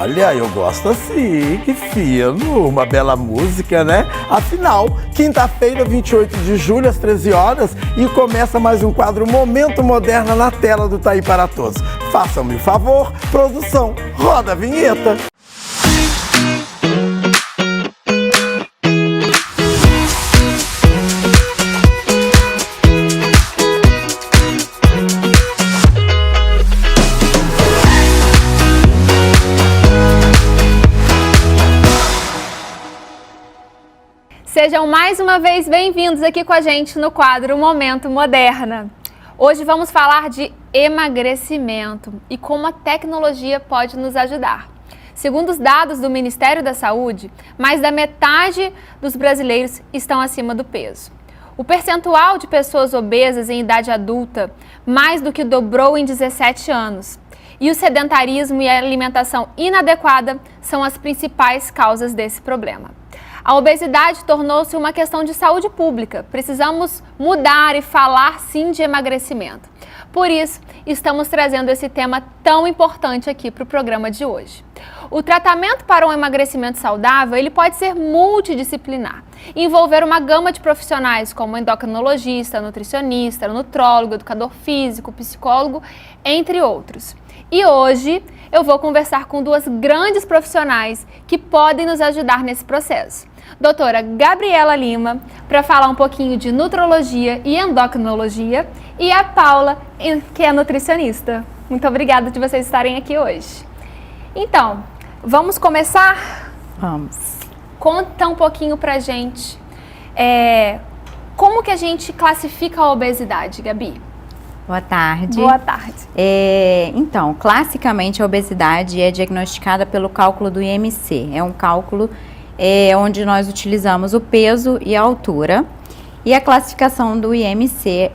Olha, eu gosto assim, que fino, uma bela música, né? Afinal, quinta-feira, 28 de julho, às 13 horas, e começa mais um quadro Momento Moderna na tela do Taí para Todos. Façam-me o favor, produção, roda a vinheta. Sejam mais uma vez bem-vindos aqui com a gente no quadro Momento Moderna. Hoje vamos falar de emagrecimento e como a tecnologia pode nos ajudar. Segundo os dados do Ministério da Saúde, mais da metade dos brasileiros estão acima do peso. O percentual de pessoas obesas em idade adulta mais do que dobrou em 17 anos. E o sedentarismo e a alimentação inadequada são as principais causas desse problema. A obesidade tornou-se uma questão de saúde pública. Precisamos mudar e falar sim de emagrecimento. Por isso, estamos trazendo esse tema tão importante aqui para o programa de hoje. O tratamento para um emagrecimento saudável, ele pode ser multidisciplinar, envolver uma gama de profissionais como endocrinologista, nutricionista, nutrólogo, educador físico, psicólogo, entre outros. E hoje eu vou conversar com duas grandes profissionais que podem nos ajudar nesse processo. Doutora Gabriela Lima, para falar um pouquinho de nutrologia e endocrinologia, e a Paula, que é nutricionista. Muito obrigada de vocês estarem aqui hoje. Então, vamos começar? Vamos. Conta um pouquinho pra gente como que a gente classifica a obesidade, Gabi? Boa tarde. Boa tarde. Então, classicamente a obesidade é diagnosticada pelo cálculo do IMC. É um cálculo onde nós utilizamos o peso e a altura. E a classificação do IMC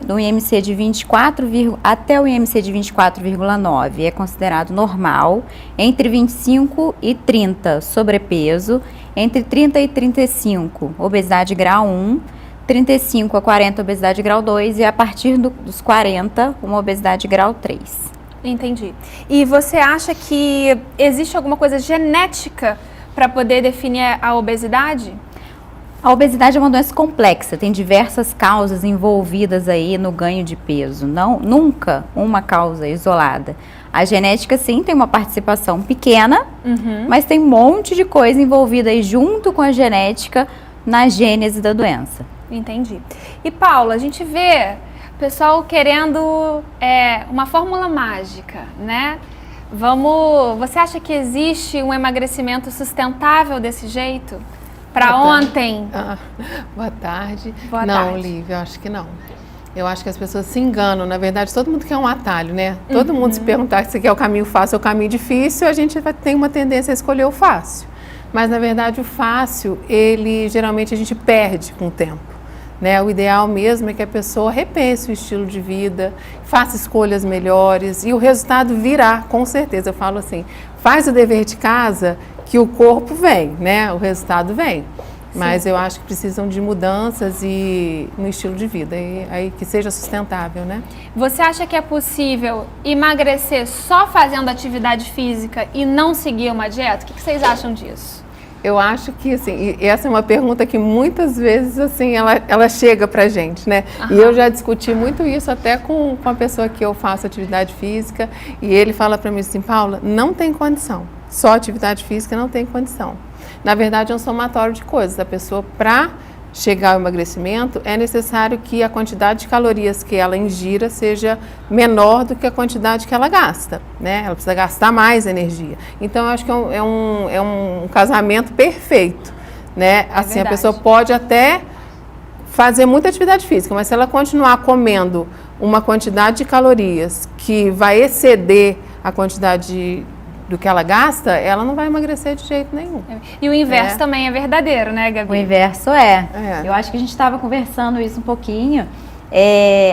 de 24, até o IMC de 24,9 é considerado normal, entre 25 e 30 sobrepeso, entre 30 e 35 obesidade grau 1, 35 a 40 obesidade grau 2 e a partir dos 40 uma obesidade grau 3. Entendi. E você acha que existe alguma coisa genética para poder definir a obesidade? A obesidade é uma doença complexa, tem diversas causas envolvidas aí no ganho de peso, nunca uma causa isolada. A genética sim tem uma participação pequena, mas tem um monte de coisa envolvida aí junto com a genética na gênese da doença. Entendi. E Paula, a gente vê o pessoal querendo uma fórmula mágica, né? Você acha que existe um emagrecimento sustentável desse jeito? Para ontem? Boa tarde. Boa não, tarde. Lívia, eu acho que não. Eu acho que as pessoas se enganam. Na verdade, todo mundo quer um atalho, né? Todo mundo se perguntar se quer o caminho fácil ou o caminho difícil, a gente tem uma tendência a escolher o fácil. Mas, na verdade, o fácil, geralmente a gente perde com o tempo. Né? O ideal mesmo é que a pessoa repense o estilo de vida, faça escolhas melhores e o resultado virá, com certeza. Eu falo assim, faz o dever de casa que o corpo vem, né? O resultado vem. Mas sim, eu acho que precisam de mudanças no estilo de vida, aí que seja sustentável, né? Você acha que é possível emagrecer só fazendo atividade física e não seguir uma dieta? O que vocês acham disso? Eu acho que, assim, essa é uma pergunta que muitas vezes, assim, ela chega pra gente, né? E eu já discuti muito isso até com a pessoa que eu faço atividade física, e ele fala pra mim assim, Paula, não tem condição, só atividade física não tem condição. Na verdade, é um somatório de coisas. A pessoa, pra chegar ao emagrecimento, é necessário que a quantidade de calorias que ela ingira seja menor do que a quantidade que ela gasta, né? Ela precisa gastar mais energia. Então, eu acho que é um casamento perfeito, né? Assim, a pessoa pode até fazer muita atividade física, mas se ela continuar comendo uma quantidade de calorias que vai exceder a quantidade do que ela gasta, ela não vai emagrecer de jeito nenhum. E o inverso também é verdadeiro, né, Gabi? O inverso Eu acho que a gente estava conversando isso um pouquinho.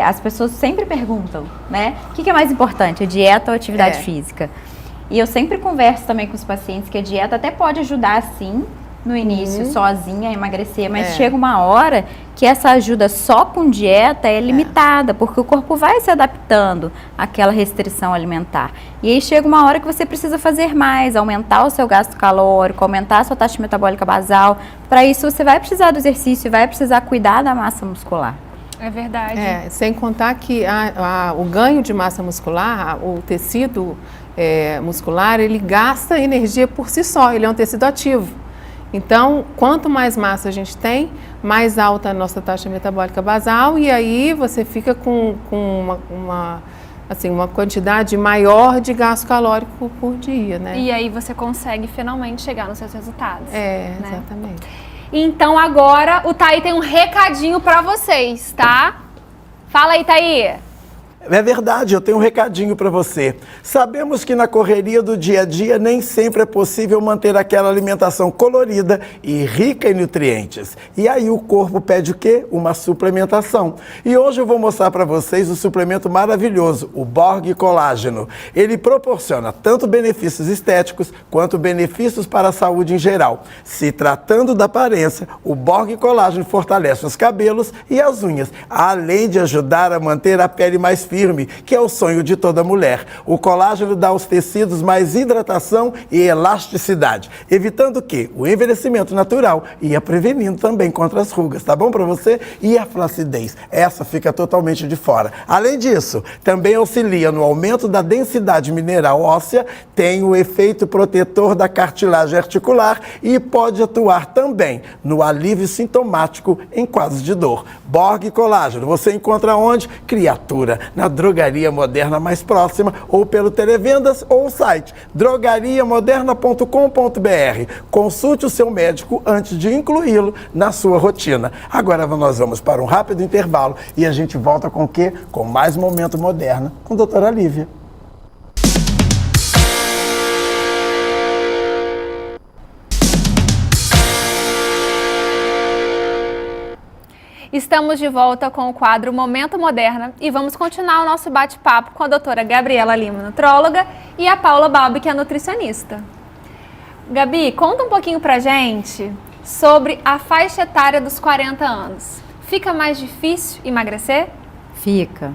As pessoas sempre perguntam, né? O que é mais importante, a dieta ou a atividade física? E eu sempre converso também com os pacientes que a dieta até pode ajudar, sim, no início sozinha a emagrecer, mas chega uma hora que essa ajuda só com dieta é limitada, porque o corpo vai se adaptando àquela restrição alimentar. E aí chega uma hora que você precisa fazer mais, aumentar o seu gasto calórico, aumentar a sua taxa metabólica basal. Para isso você vai precisar do exercício, vai precisar cuidar da massa muscular. É verdade. Sem contar que o ganho de massa muscular, o tecido muscular, ele gasta energia por si só, ele é um tecido ativo. Então, quanto mais massa a gente tem, mais alta a nossa taxa metabólica basal e aí você fica com uma quantidade maior de gasto calórico por dia, né? E aí você consegue finalmente chegar nos seus resultados. Né? Exatamente. Então agora o Thaí tem um recadinho para vocês, tá? Fala aí, Thaí. É verdade, eu tenho um recadinho para você. Sabemos que na correria do dia a dia nem sempre é possível manter aquela alimentação colorida e rica em nutrientes. E aí o corpo pede o quê? Uma suplementação. E hoje eu vou mostrar para vocês o suplemento maravilhoso, o Borg Colágeno. Ele proporciona tanto benefícios estéticos quanto benefícios para a saúde em geral. Se tratando da aparência, o Borg Colágeno fortalece os cabelos e as unhas, além de ajudar a manter a pele mais firme, que é o sonho de toda mulher. O colágeno dá aos tecidos mais hidratação e elasticidade, evitando o quê? O envelhecimento natural e prevenindo também contra as rugas, tá bom para você? E a flacidez, essa fica totalmente de fora. Além disso, também auxilia no aumento da densidade mineral óssea, tem o efeito protetor da cartilagem articular e pode atuar também no alívio sintomático em casos de dor. Borg Colágeno, você encontra onde? Criatura, na drogaria moderna mais próxima ou pelo televendas ou site drogariamoderna.com.br. Consulte o seu médico antes de incluí-lo na sua rotina. Agora nós vamos para um rápido intervalo e a gente volta com o quê? Com mais Momento Moderna com a doutora Lívia. Estamos de volta com o quadro Momento Moderna e vamos continuar o nosso bate-papo com a doutora Gabriela Lima, nutróloga, e a Paula Balbi, que é nutricionista. Gabi, conta um pouquinho pra gente sobre a faixa etária dos 40 anos. Fica mais difícil emagrecer? Fica.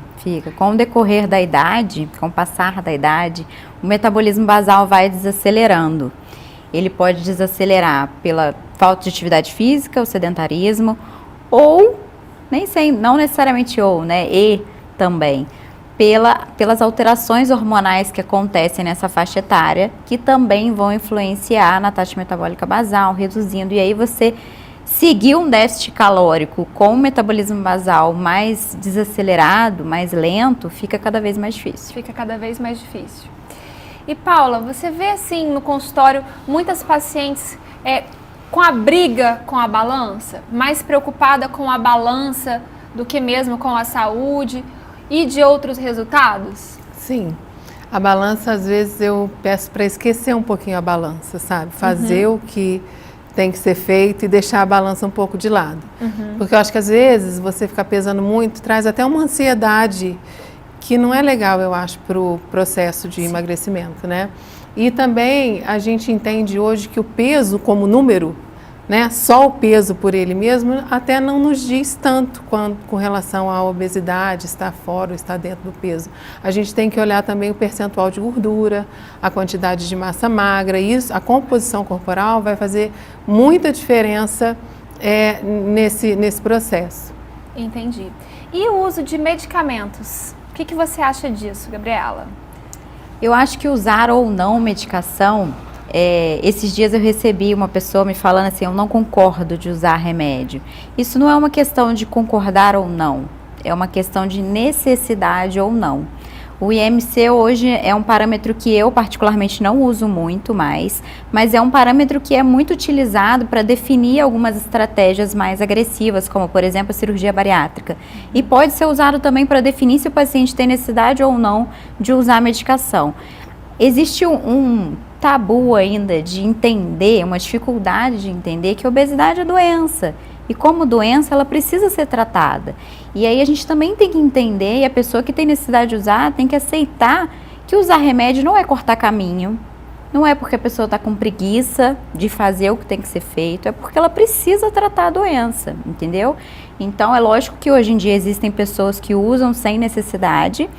Com o decorrer da idade, com o passar da idade, o metabolismo basal vai desacelerando. Ele pode desacelerar pela falta de atividade física, o sedentarismo, ou não necessariamente e também, pelas alterações hormonais que acontecem nessa faixa etária, que também vão influenciar na taxa metabólica basal, reduzindo, e aí você seguir um déficit calórico com o metabolismo basal mais desacelerado, mais lento, fica cada vez mais difícil. E Paula, você vê assim no consultório muitas pacientes com a briga com a balança, mais preocupada com a balança do que mesmo com a saúde e de outros resultados? Sim, a balança às vezes eu peço para esquecer um pouquinho a balança, sabe? Fazer o que tem que ser feito e deixar a balança um pouco de lado. Porque eu acho que às vezes você ficar pesando muito traz até uma ansiedade que não é legal, eu acho, para o processo de emagrecimento, né? E também a gente entende hoje que o peso como número, né, só o peso por ele mesmo, até não nos diz tanto com relação à obesidade, estar fora ou estar dentro do peso. A gente tem que olhar também o percentual de gordura, a quantidade de massa magra, isso, a composição corporal vai fazer muita diferença nesse processo. Entendi. E o uso de medicamentos? O que você acha disso, Gabriela? Eu acho que usar ou não medicação, esses dias eu recebi uma pessoa me falando assim, eu não concordo de usar remédio. Isso não é uma questão de concordar ou não, é uma questão de necessidade ou não. O IMC hoje é um parâmetro que eu particularmente não uso muito mais, mas é um parâmetro que é muito utilizado para definir algumas estratégias mais agressivas, como por exemplo a cirurgia bariátrica. E pode ser usado também para definir se o paciente tem necessidade ou não de usar a medicação. Existe um tabu ainda de entender, uma dificuldade de entender que a obesidade é doença. E como doença, ela precisa ser tratada. E aí a gente também tem que entender, e a pessoa que tem necessidade de usar, tem que aceitar que usar remédio não é cortar caminho, Não é porque a pessoa está com preguiça de fazer o que tem que ser feito, é porque ela precisa tratar a doença, entendeu? Então, é lógico que hoje em dia existem pessoas que usam sem necessidade,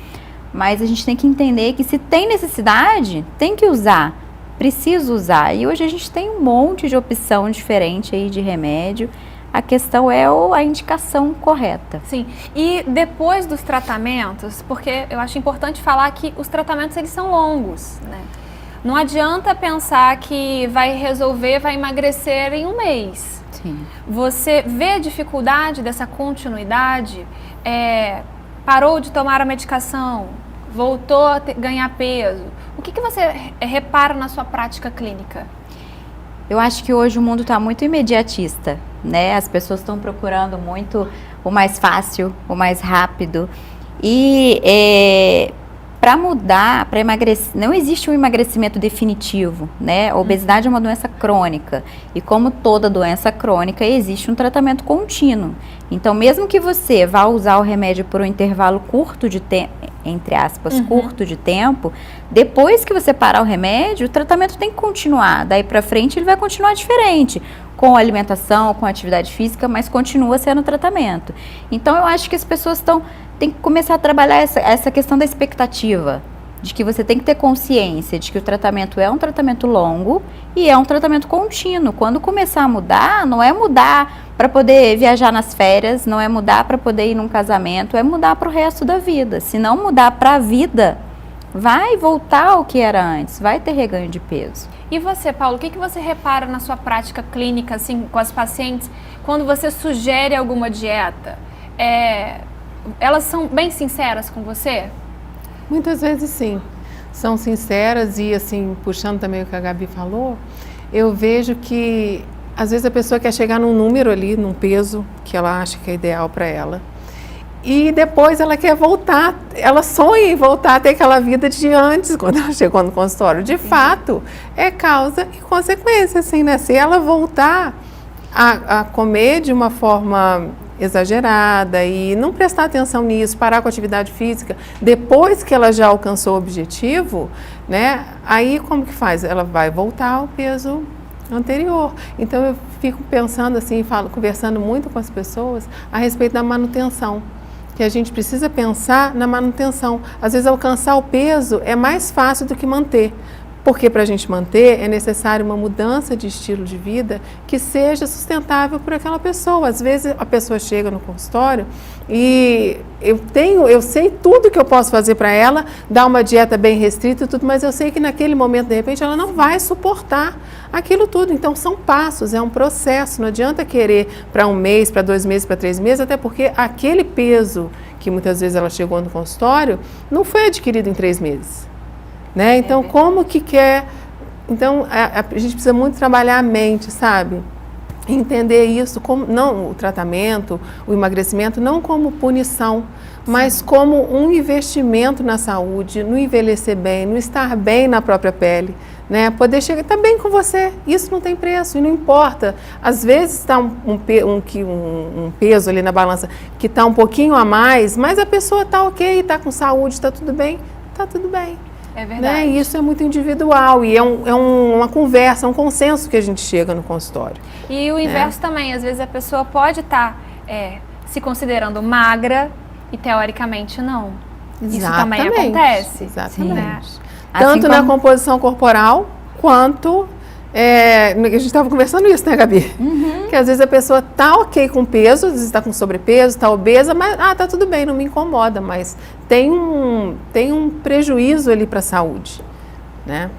mas a gente tem que entender que se tem necessidade, tem que usar, precisa usar. E hoje a gente tem um monte de opção diferente aí de remédio. A questão é a indicação correta. Sim, e depois dos tratamentos, porque eu acho importante falar que os tratamentos eles são longos, né? Não adianta pensar que vai resolver, vai emagrecer em um mês. Sim. Você vê a dificuldade dessa continuidade, parou de tomar a medicação, voltou a ganhar peso. O que você repara na sua prática clínica? Eu acho que hoje o mundo está muito imediatista, né? As pessoas estão procurando muito o mais fácil, o mais rápido. E para mudar, para emagrecer, não existe um emagrecimento definitivo, né? A obesidade é uma doença crônica. E como toda doença crônica, existe um tratamento contínuo. Então, mesmo que você vá usar o remédio por um intervalo curto de tempo, entre aspas, curto de tempo, depois que você parar o remédio, o tratamento tem que continuar. Daí para frente ele vai continuar diferente, com alimentação, com atividade física, mas continua sendo tratamento. Então eu acho que as pessoas têm que começar a trabalhar essa questão da expectativa, de que você tem que ter consciência de que o tratamento é um tratamento longo e é um tratamento contínuo. Quando começar a mudar, não é mudar para poder viajar nas férias, não é mudar para poder ir num casamento, é mudar para o resto da vida. Se não mudar para a vida, vai voltar ao que era antes, vai ter reganho de peso. E você, Paulo, o que você repara na sua prática clínica, assim, com as pacientes, quando você sugere alguma dieta? Elas são bem sinceras com você? Muitas vezes sim, são sinceras e assim, puxando também o que a Gabi falou, eu vejo que às vezes a pessoa quer chegar num número ali, num peso que ela acha que é ideal para ela. E depois ela quer voltar, ela sonha em voltar a ter aquela vida de antes, quando ela chegou no consultório. De fato, é causa e consequência, assim, né? Se ela voltar a comer de uma forma exagerada e não prestar atenção nisso, parar com a atividade física, depois que ela já alcançou o objetivo, né? Aí como que faz? Ela vai voltar ao peso anterior. Então eu fico pensando assim, conversando muito com as pessoas a respeito da manutenção, que a gente precisa pensar na manutenção. Às vezes alcançar o peso é mais fácil do que manter, porque para a gente manter é necessário uma mudança de estilo de vida que seja sustentável por aquela pessoa. Às vezes a pessoa chega no consultório e eu sei tudo que eu posso fazer para ela, dar uma dieta bem restrita e tudo, mas eu sei que naquele momento, de repente, ela não vai suportar aquilo tudo. Então são passos, é um processo, não adianta querer para 1 mês, para 2 meses, para 3 meses, até porque aquele peso que muitas vezes ela chegou no consultório não foi adquirido em 3 meses. Né? Então, como que quer... Então, a gente precisa muito trabalhar a mente, sabe? Entender isso, como não o tratamento, o emagrecimento, não como punição, mas como um investimento na saúde, no envelhecer bem, no estar bem na própria pele, né? Poder chegar, tá bem com você, isso não tem preço e não importa. Às vezes está um peso ali na balança que está um pouquinho a mais, mas a pessoa está ok, está com saúde, está tudo bem, está tudo bem. É verdade. Né? Isso é muito individual e é uma conversa, um consenso que a gente chega no consultório. E o inverso também, às vezes a pessoa pode estar se considerando magra e teoricamente não. Exatamente. Isso também acontece. Exatamente. Né? Tanto Assim na como... composição corporal quanto... a gente estava conversando isso, né, Gabi? Que às vezes a pessoa tá ok com peso, às vezes está com sobrepeso, está obesa, mas tá tudo bem, não me incomoda, mas tem um prejuízo ali para a saúde, né?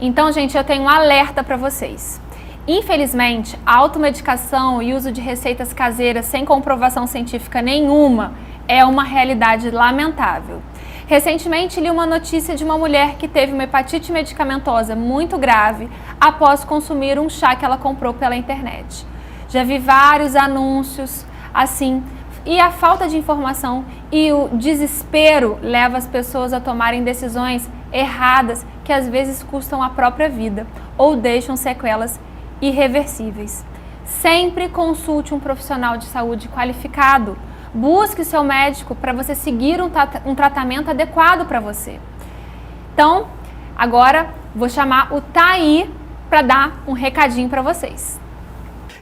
Então, gente, eu tenho um alerta para vocês. Infelizmente, a automedicação e uso de receitas caseiras sem comprovação científica nenhuma é uma realidade lamentável. Recentemente, li uma notícia de uma mulher que teve uma hepatite medicamentosa muito grave após consumir um chá que ela comprou pela internet. Já vi vários anúncios assim, e a falta de informação e o desespero leva as pessoas a tomarem decisões erradas que às vezes custam a própria vida ou deixam sequelas irreversíveis. Sempre consulte um profissional de saúde qualificado. Busque seu médico para você seguir um tratamento adequado para você. Então, agora Vou chamar o Thaí para dar um recadinho para vocês.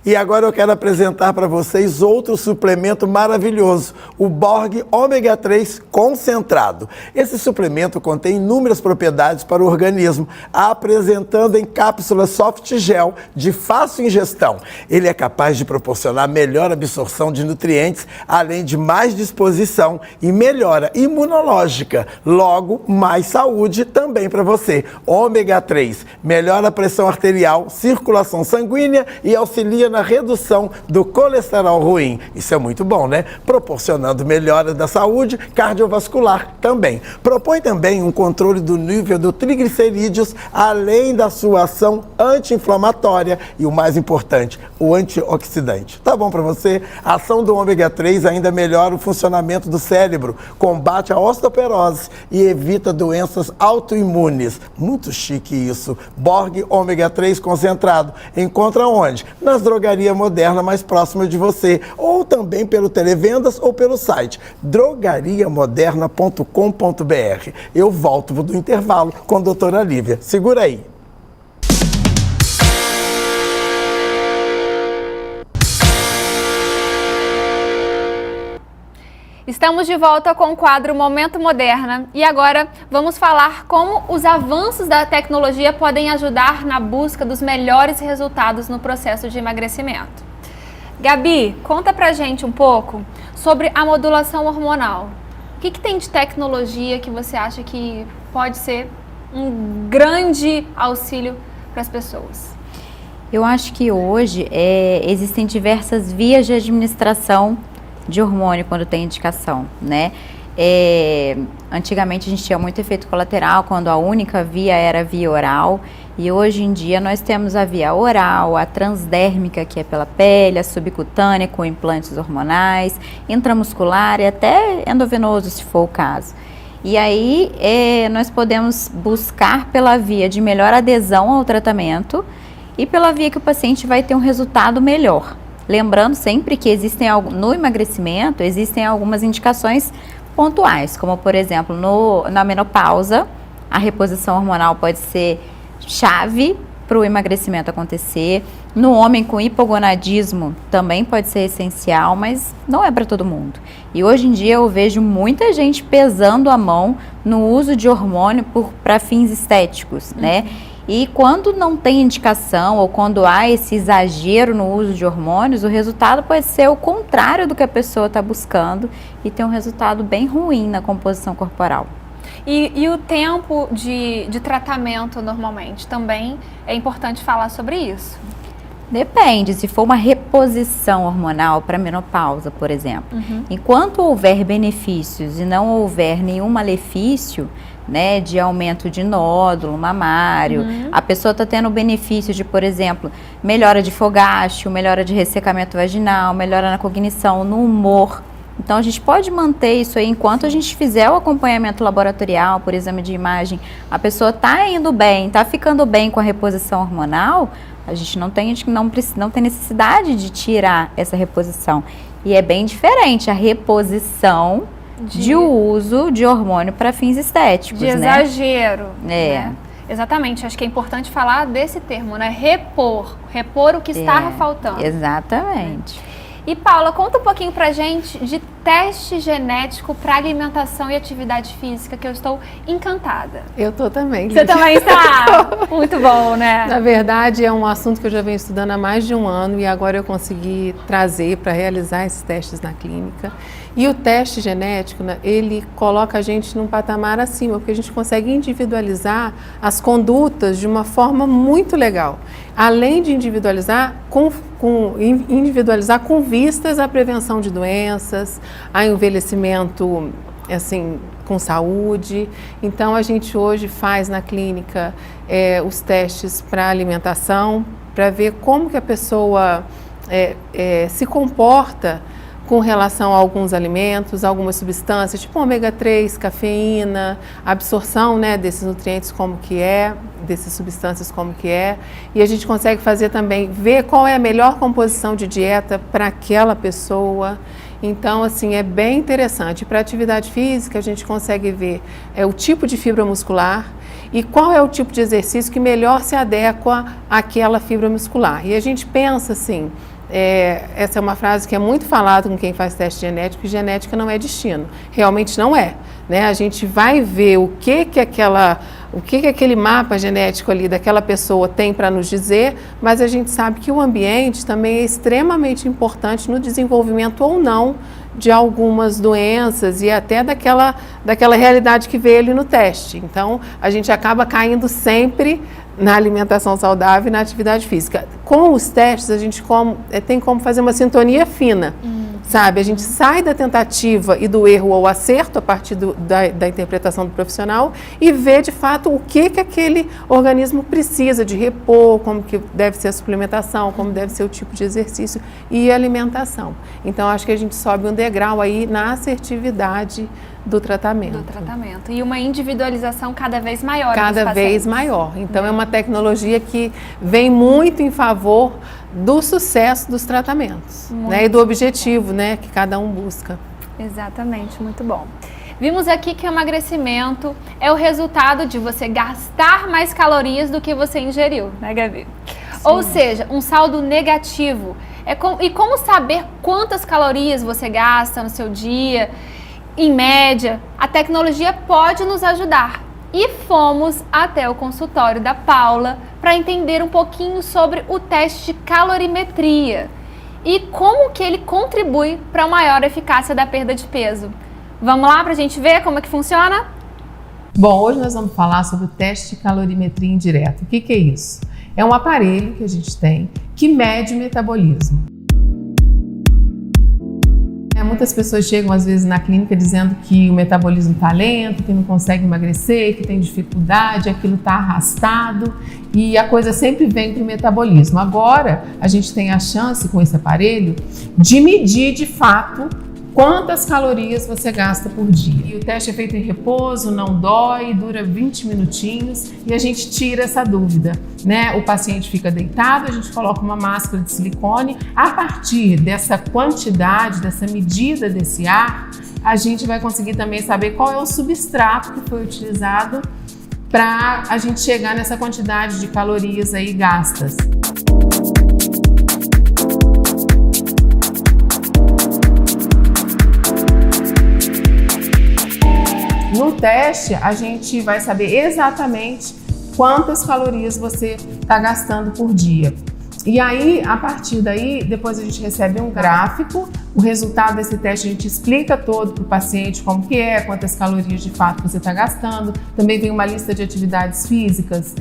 E agora eu quero apresentar para vocês outro suplemento maravilhoso, o Borg Ômega 3 concentrado. Esse suplemento contém inúmeras propriedades para o organismo, apresentando em cápsulas soft gel de fácil ingestão. Ele é capaz de proporcionar melhor absorção de nutrientes, além de mais disposição e melhora imunológica. Logo, mais saúde também para você. Ômega 3 melhora a pressão arterial, circulação sanguínea e auxilia na redução do colesterol ruim. Isso é muito bom, né? Proporcionando melhora da saúde cardiovascular também. Propõe também um controle do nível do triglicerídeos, além da sua ação anti-inflamatória e o mais importante, o antioxidante. Tá bom para você? A ação do ômega 3 ainda melhora o funcionamento do cérebro, combate a osteoporose e evita doenças autoimunes. Muito chique isso. Borg Ômega 3 concentrado. Encontra onde? Nas drogaria moderna mais próxima de você, ou também pelo televendas ou pelo site drogariamoderna.com.br. Eu volto do intervalo com a doutora Lívia. Segura aí. Estamos de volta com o quadro Momento Moderna e agora vamos falar como os avanços da tecnologia podem ajudar na busca dos melhores resultados no processo de emagrecimento. Gabi, conta pra gente um pouco sobre a modulação hormonal. O que tem de tecnologia que você acha que pode ser um grande auxílio para as pessoas? Eu acho que hoje existem diversas vias de administração de hormônio quando tem indicação, né? Antigamente a gente tinha muito efeito colateral quando a única via era a via oral, e hoje em dia nós temos a via oral, a transdérmica, que é pela pele, a subcutânea com implantes hormonais, intramuscular e até endovenoso, se for o caso. E aí nós podemos buscar pela via de melhor adesão ao tratamento e pela via que o paciente vai ter um resultado melhor. Lembrando sempre que no emagrecimento existem algumas indicações pontuais, como por exemplo, na menopausa, a reposição hormonal pode ser chave para o emagrecimento acontecer. No homem com hipogonadismo também pode ser essencial, mas não é para todo mundo. E hoje em dia eu vejo muita gente pesando a mão no uso de hormônio para fins estéticos, né? E quando não tem indicação ou quando há esse exagero no uso de hormônios, o resultado pode ser o contrário do que a pessoa está buscando e ter um resultado bem ruim na composição corporal. E o tempo de tratamento normalmente também é importante falar sobre isso? Depende, se for uma reposição hormonal para menopausa, por exemplo. Enquanto houver benefícios e não houver nenhum malefício, né, de aumento de nódulo mamário, a pessoa está tendo o benefício de, por exemplo, melhora de fogásteo, melhora de ressecamento vaginal, melhora na cognição, no humor. Então a gente pode manter isso aí enquanto a gente fizer o acompanhamento laboratorial, por exame de imagem, a pessoa está indo bem, está ficando bem com a reposição hormonal, a gente não tem necessidade de tirar essa reposição. E é bem diferente a reposição de uso de hormônio para fins estéticos, de exagero, né? Exatamente, acho que é importante falar desse termo, né? Repor o que está faltando. Exatamente. E Paula, conta um pouquinho pra gente de teste genético para alimentação e atividade física, que eu estou encantada. Eu tô também. Você também está? Muito bom, né? Na verdade, é um assunto que eu já venho estudando há mais de um ano e agora eu consegui trazer para realizar esses testes na clínica. E o teste genético, né, ele coloca a gente num patamar acima, porque a gente consegue individualizar as condutas de uma forma muito legal. Além de individualizar com vistas à prevenção de doenças, a envelhecimento assim, com saúde. Então a gente hoje faz na clínica os testes para alimentação, para ver como que a pessoa se comporta com relação a alguns alimentos, algumas substâncias, tipo ômega 3, cafeína, absorção, né, desses nutrientes como que dessas substâncias como que e a gente consegue fazer também, ver qual é a melhor composição de dieta para aquela pessoa. Então, assim, é bem interessante. Para atividade física, a gente consegue ver o tipo de fibra muscular e qual é o tipo de exercício que melhor se adequa àquela fibra muscular. E a gente pensa assim, essa é uma frase que é muito falada com quem faz teste genético, que genética não é destino. Realmente não é, né? A gente vai ver o que aquele mapa genético ali daquela pessoa tem para nos dizer, mas a gente sabe que o ambiente também é extremamente importante no desenvolvimento ou não de algumas doenças e até daquela realidade que veio ali no teste. Então, a gente acaba caindo sempre na alimentação saudável e na atividade física. Com os testes, a gente tem como fazer uma sintonia fina, sabe? A gente sai da tentativa e do erro ou acerto a partir da interpretação do profissional e vê, de fato, o que aquele organismo precisa de repor, como que deve ser a suplementação, como deve ser o tipo de exercício e alimentação. Então, acho que a gente sobe um degrau aí na assertividade do tratamento. E uma individualização cada vez maior. Cada vez maior. Então, é uma tecnologia que vem muito em favor do sucesso dos tratamentos, né? E do objetivo, né, que cada um busca. Exatamente, muito bom. Vimos aqui que o emagrecimento é o resultado de você gastar mais calorias do que você ingeriu, né, Gabi? Sim. Ou seja, um saldo negativo. E como saber quantas calorias você gasta no seu dia? Em média, a tecnologia pode nos ajudar. E fomos até o consultório da Paula para entender um pouquinho sobre o teste de calorimetria e como que ele contribui para a maior eficácia da perda de peso. Vamos lá para a gente ver como é que funciona? Bom, hoje nós vamos falar sobre o teste de calorimetria indireta. O que é isso? É um aparelho que a gente tem que mede o metabolismo. Muitas pessoas chegam às vezes na clínica dizendo que o metabolismo está lento, que não consegue emagrecer, que tem dificuldade, aquilo está arrastado e a coisa sempre vem para o metabolismo. Agora a gente tem a chance com esse aparelho de medir de fato quantas calorias você gasta por dia. E o teste é feito em repouso, não dói, dura 20 minutinhos e a gente tira essa dúvida, né? O paciente fica deitado, a gente coloca uma máscara de silicone. A partir dessa quantidade, dessa medida desse ar, a gente vai conseguir também saber qual é o substrato que foi utilizado para a gente chegar nessa quantidade de calorias aí gastas. No teste, a gente vai saber exatamente quantas calorias você está gastando por dia. E aí, a partir daí, depois a gente recebe um gráfico, o resultado desse teste a gente explica todo para o paciente como que é, quantas calorias de fato você está gastando. Também tem uma lista de atividades físicas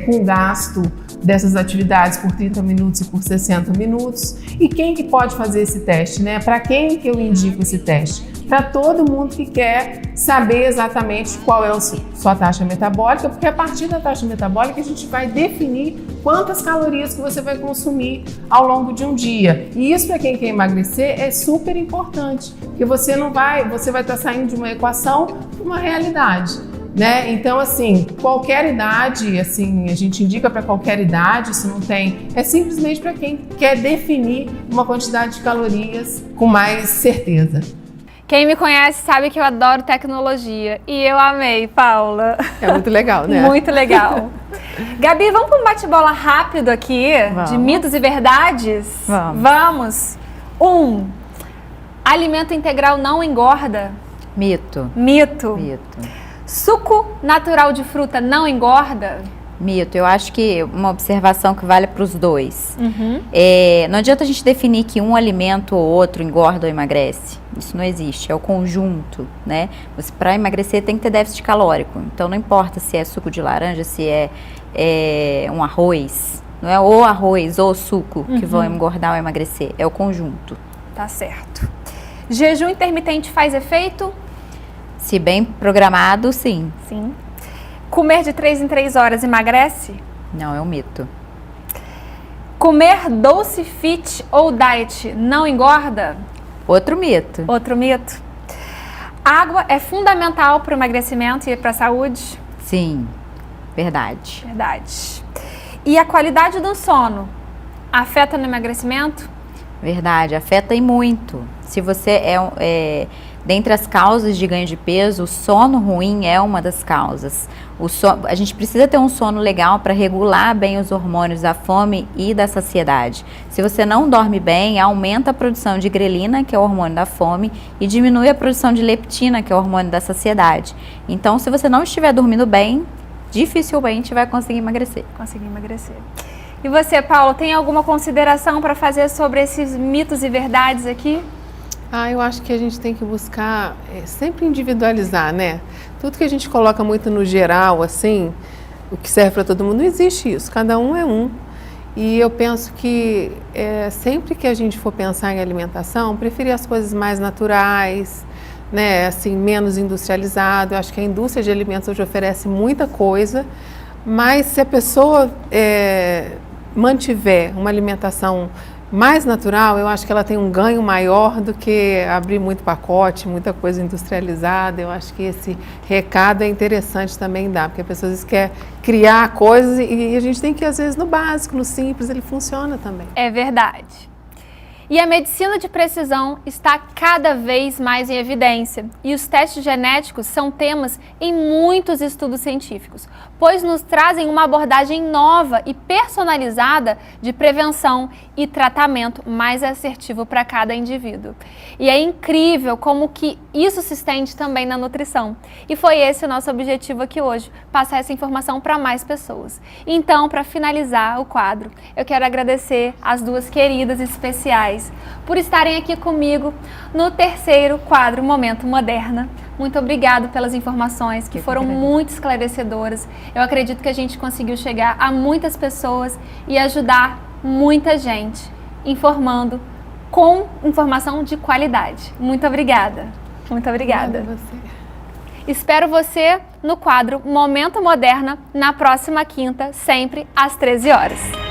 com gasto dessas atividades por 30 minutos e por 60 minutos. E quem que pode fazer esse teste, né? Para quem que eu indico esse teste? Para todo mundo que quer saber exatamente qual é a sua taxa metabólica, porque a partir da taxa metabólica a gente vai definir quantas calorias que você vai consumir ao longo de um dia. E isso para quem quer emagrecer é super importante, porque você vai estar saindo de uma equação para uma realidade, né? Então, assim, qualquer idade, assim, a gente indica para qualquer idade, isso não tem, é simplesmente para quem quer definir uma quantidade de calorias com mais certeza. Quem me conhece sabe que eu adoro tecnologia e eu amei, Paula. É muito legal, né? Muito legal. Gabi, vamos para um bate-bola rápido aqui, de mitos e verdades? Vamos. 1. Alimento integral não engorda? Mito. Mito. Suco natural de fruta não engorda? Mito. Eu acho que uma observação que vale para os dois. Não adianta a gente definir que um alimento ou outro engorda ou emagrece. Isso não existe, é o conjunto, né? Para emagrecer tem que ter déficit calórico. Então não importa se é suco de laranja, se é um arroz. Não é o arroz ou o suco que vão engordar ou emagrecer, é o conjunto. Tá certo. Jejum intermitente faz efeito? Se bem programado, sim. Sim. Comer de 3 em 3 horas emagrece? Não, é um mito. Comer doce fit ou diet não engorda? Outro mito. Outro mito. Água é fundamental para o emagrecimento e para a saúde? Sim, verdade. Verdade. E a qualidade do sono afeta no emagrecimento? Verdade, afeta e muito. Se você dentre as causas de ganho de peso, o sono ruim é uma das causas. A gente precisa ter um sono legal para regular bem os hormônios da fome e da saciedade. Se você não dorme bem, aumenta a produção de grelina, que é o hormônio da fome, e diminui a produção de leptina, que é o hormônio da saciedade. Então, se você não estiver dormindo bem, dificilmente vai conseguir emagrecer. E você, Paulo, tem alguma consideração para fazer sobre esses mitos e verdades aqui? Eu acho que a gente tem que buscar sempre individualizar, né? Tudo que a gente coloca muito no geral, assim, o que serve para todo mundo, não existe isso. Cada um é um. E eu penso que sempre que a gente for pensar em alimentação, preferir as coisas mais naturais, né? Assim, menos industrializado. Eu acho que a indústria de alimentos hoje oferece muita coisa, mas se a pessoa mantiver uma alimentação mais natural, eu acho que ela tem um ganho maior do que abrir muito pacote, muita coisa industrializada. Eu acho que esse recado é interessante também dar, porque a pessoa às vezes quer criar coisas e a gente tem que, às vezes, no básico, no simples, ele funciona também. É verdade. E a medicina de precisão está cada vez mais em evidência e os testes genéticos são temas em muitos estudos científicos, pois nos trazem uma abordagem nova e personalizada de prevenção e tratamento mais assertivo para cada indivíduo. E é incrível como que isso se estende também na nutrição. E foi esse o nosso objetivo aqui hoje, passar essa informação para mais pessoas. Então, para finalizar o quadro, eu quero agradecer as duas queridas especiais por estarem aqui comigo no terceiro quadro Momento Moderna. Muito obrigada pelas informações que foram muito esclarecedoras. Eu acredito que a gente conseguiu chegar a muitas pessoas e ajudar muita gente, informando com informação de qualidade. Muito obrigada. Muito obrigada. Espero você no quadro Momento Moderna na próxima quinta, sempre às 13 horas.